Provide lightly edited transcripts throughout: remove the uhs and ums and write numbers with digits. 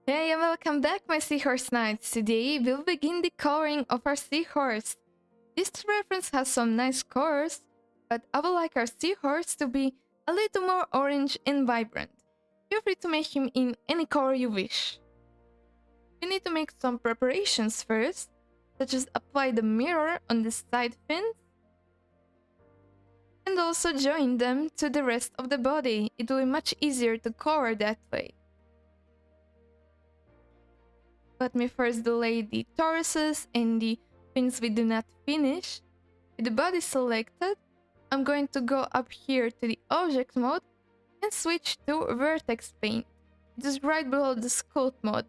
Hey and welcome back, my Seahorse Knights. Today we'll begin the coloring of our Seahorse. This reference has some nice colors, but I would like our Seahorse to be a little more orange and vibrant. Feel free to make him in any color you wish. We need to make some preparations first, such as apply the mirror on the side fins, and also join them to the rest of the body. It will be much easier to color that way. Let me first delay the toruses and the fins we do not finish. With the body selected, I'm going to go up here to the object mode and switch to Vertex Paint. It is right below the sculpt mode.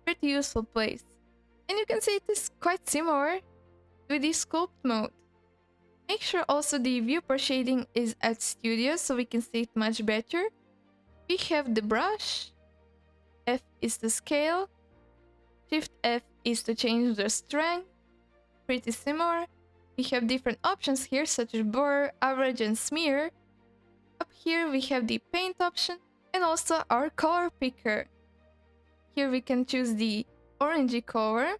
Pretty useful place. And you can see it is quite similar with the sculpt mode. Make sure also the viewport shading is at studio so we can see it much better. We have the brush, F is the scale, Shift F is to change the strength, pretty similar. We have different options here such as blur, average and smear. Up here we have the paint option and also our color picker. Here we can choose the orangey color.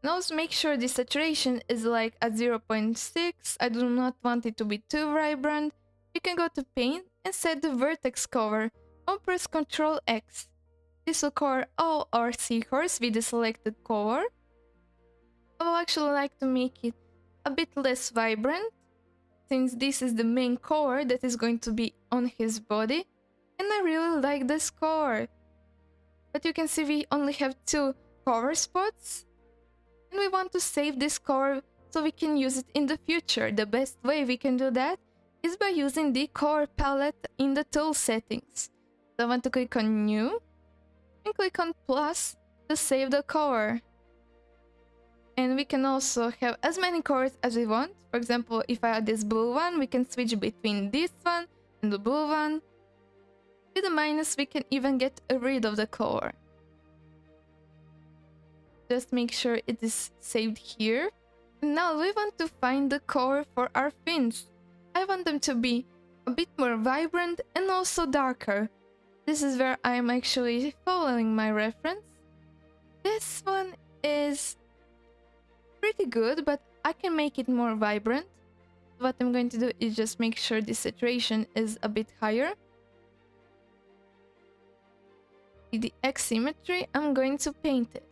And also make sure the saturation is like at 0.6. I do not want it to be too vibrant. You can go to paint and set the vertex color or press Ctrl X. This will color all our seahorse with the selected color. I will actually like to make it a bit less vibrant, since this is the main color that is going to be on his body, and I really like this color. But you can see we only have 2 color spots, and we want to save this color so we can use it in the future. The best way we can do that is by using the color palette in the tool settings. So I want to click on New, and click on plus to save the color. And we can also have as many colors as we want. For example, if I add this blue one, we can switch between this one and the blue one. With the minus, we can even get rid of the color. Just make sure it is saved here. And now we want to find the color for our fins. I want them to be a bit more vibrant and also darker. This is where I'm actually following my reference. This one is pretty good, but I can make it more vibrant. What I'm going to do is just make sure the saturation is a bit higher. With the X symmetry, I'm going to paint it.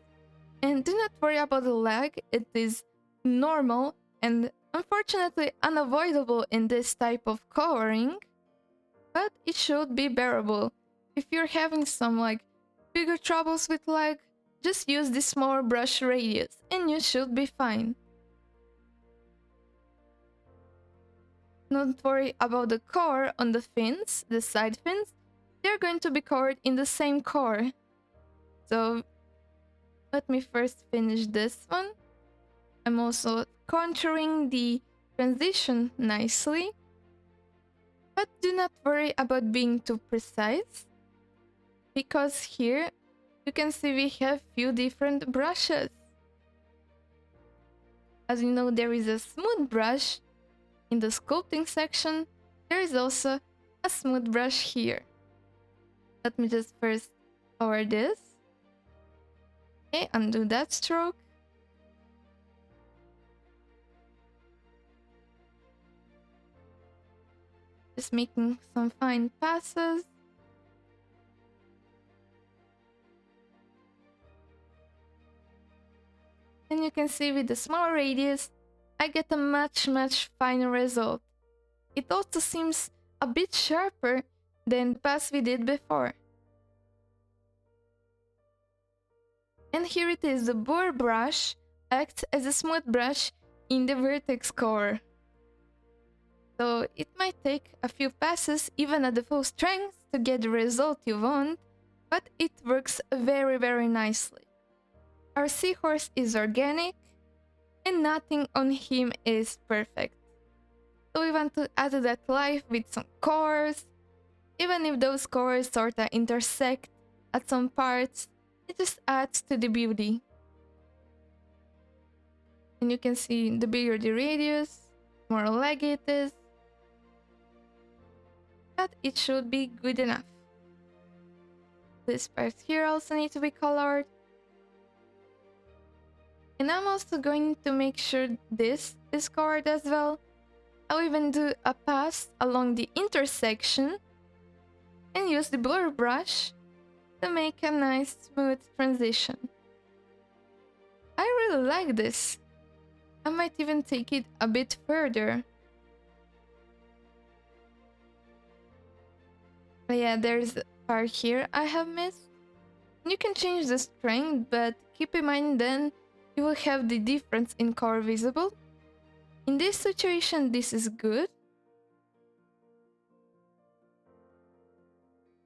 And do not worry about the lag, it is normal and unfortunately unavoidable in this type of coloring, but it should be bearable. If you're having some bigger troubles with lag, just use the smaller brush radius and you should be fine. Don't worry about the color on the fins, the side fins. They're going to be colored in the same color. So let me first finish this one. I'm also contouring the transition nicely. But do not worry about being too precise, because here you can see we have few different brushes. As you know, there is a smooth brush in the sculpting section. There is also a smooth brush here. Let me just first color this. Okay, undo that stroke. Just making some fine passes. And you can see with the small radius, I get a much finer result. It also seems a bit sharper than the pass we did before. And here it is, the blur brush acts as a smooth brush in the vertex color. So it might take a few passes even at the full strength to get the result you want, but it works very nicely. Our seahorse is organic and nothing on him is perfect. So we want to add that life with some colors. Even if those colors sorta intersect at some parts, it just adds to the beauty. And you can see the bigger the radius, more leggy it is. But it should be good enough. This part here also need to be colored. And I'm also going to make sure this is colored as well. I'll even do a pass along the intersection and use the blur brush to make a nice smooth transition. I really like this. I might even take it a bit further. But yeah, there's a part here I have missed. You can change the strength, but keep in mind then you will have the difference in color visible. In this situation, this is good.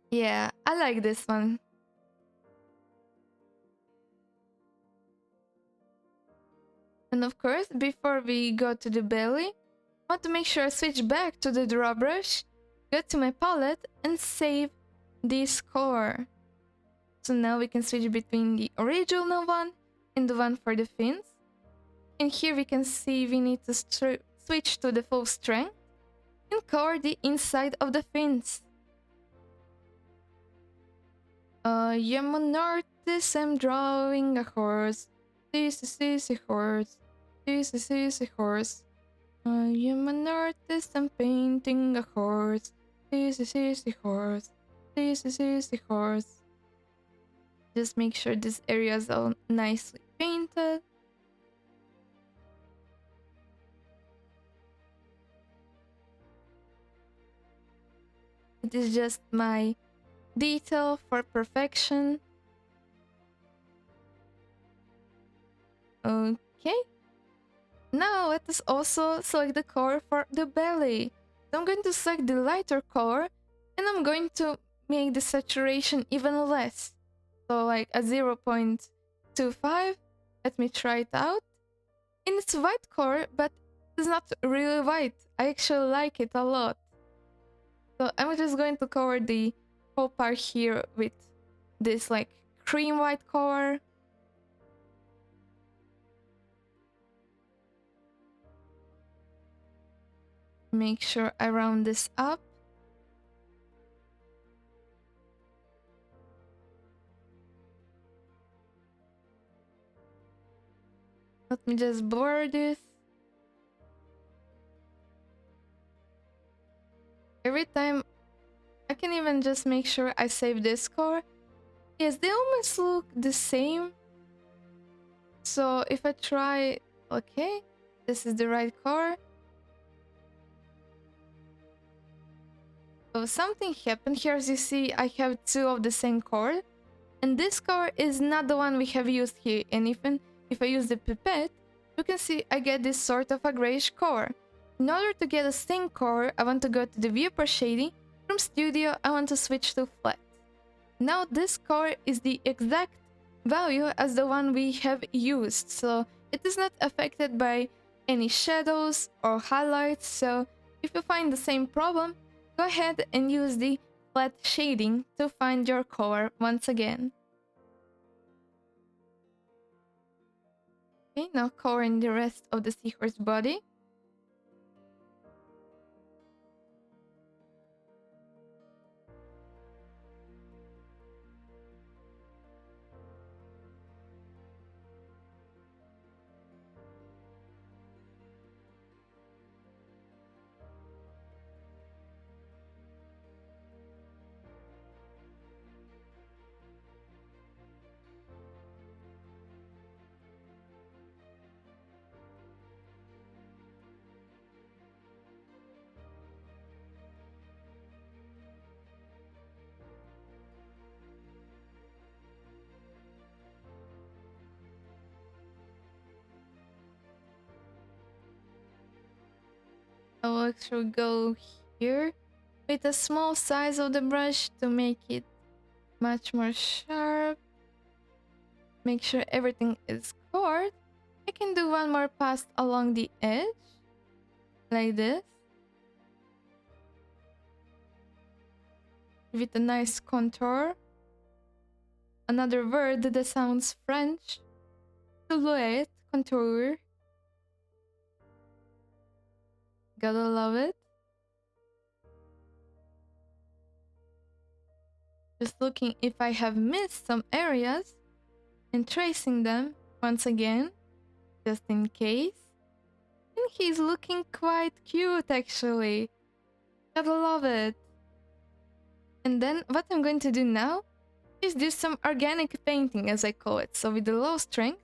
Yeah, I like this one. And of course, before we go to the belly, I want to make sure I switch back to the draw brush, go to my palette, and save this color. So now we can switch between the original one and the one for the fins. And here we can see we need to switch to the full strength and color the inside of the fins. I am an artist, I'm drawing a horse. This is a horse. This is a horse. I am an artist, I'm painting a horse. This is a horse. This is a horse. Just make sure this area is all nicely painted. It is just my detail for perfection. Okay. Now let us also select the color for the belly. So I'm going to select the lighter color and I'm going to make the saturation even less. So like a 0.25. Let me try it out. And it's white color, but it's not really white. I actually like it a lot. So I'm just going to cover the whole part here with this like cream white color. Make sure I round this up. Let me just blur this. Every time I can even just make sure I save this color. Yes, they almost look the same. So if I try, okay, this is the right color. So something happened here. As you see, I have two of the same color. And this color is not the one we have used here. And even if I use the pipette, you can see I get this sort of a grayish color. In order to get a same color, I want to go to the viewport shading. From studio, I want to switch to flat. Now this color is the exact value as the one we have used. So it is not affected by any shadows or highlights. So if you find the same problem, go ahead and use the flat shading to find your color once again. Okay, now coloring the rest of the seahorse body. I will actually go here with a small size of the brush to make it much more sharp. Make sure everything is covered. I can do one more pass along the edge, like this. Give it a nice contour. Another word that sounds French. Silhouette, contour. Gotta love it. Just looking if I have missed some areas and tracing them once again, just in case. And he's looking quite cute actually. Gotta love it. And then what I'm going to do now is do some organic painting, as I call it. So with the low strength,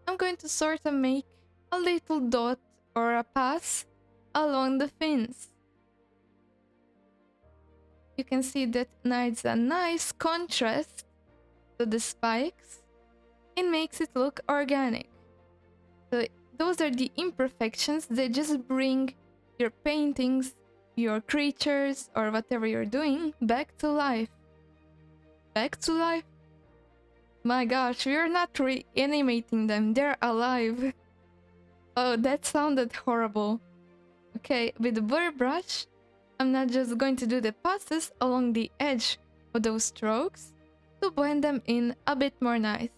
I'm going to sort of make a little dot or a pass along the fins. You can see that adds a nice contrast to the spikes and makes it look organic. So those are the imperfections that just bring your paintings, your creatures, or whatever you're doing back to life. Back to life? My gosh, we're not reanimating them, they're alive. Oh, that sounded horrible. Okay, with the blur brush, I'm not just going to do the passes along the edge of those strokes to blend them in a bit more nice.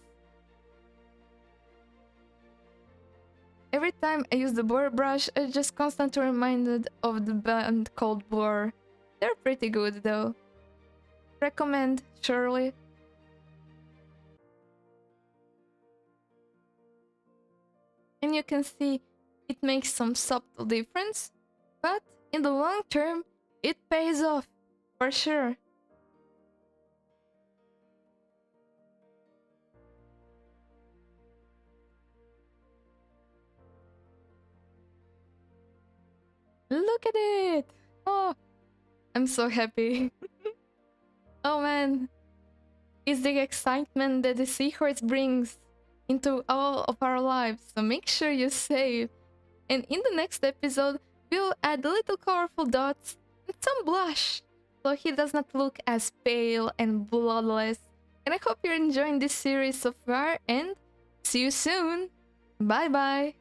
Every time I use the blur brush, I'm just constantly reminded of the band called Blur. They're pretty good though. Recommend, surely. And you can see it makes some subtle difference, but in the long term, it pays off, for sure. Look at it! Oh, I'm so happy. Oh man, it's the excitement that the Seahorse brings into all of our lives, so make sure you save. And in the next episode, we'll add little colorful dots and some blush, so he does not look as pale and bloodless. And I hope you're enjoying this series so far, and see you soon! Bye bye!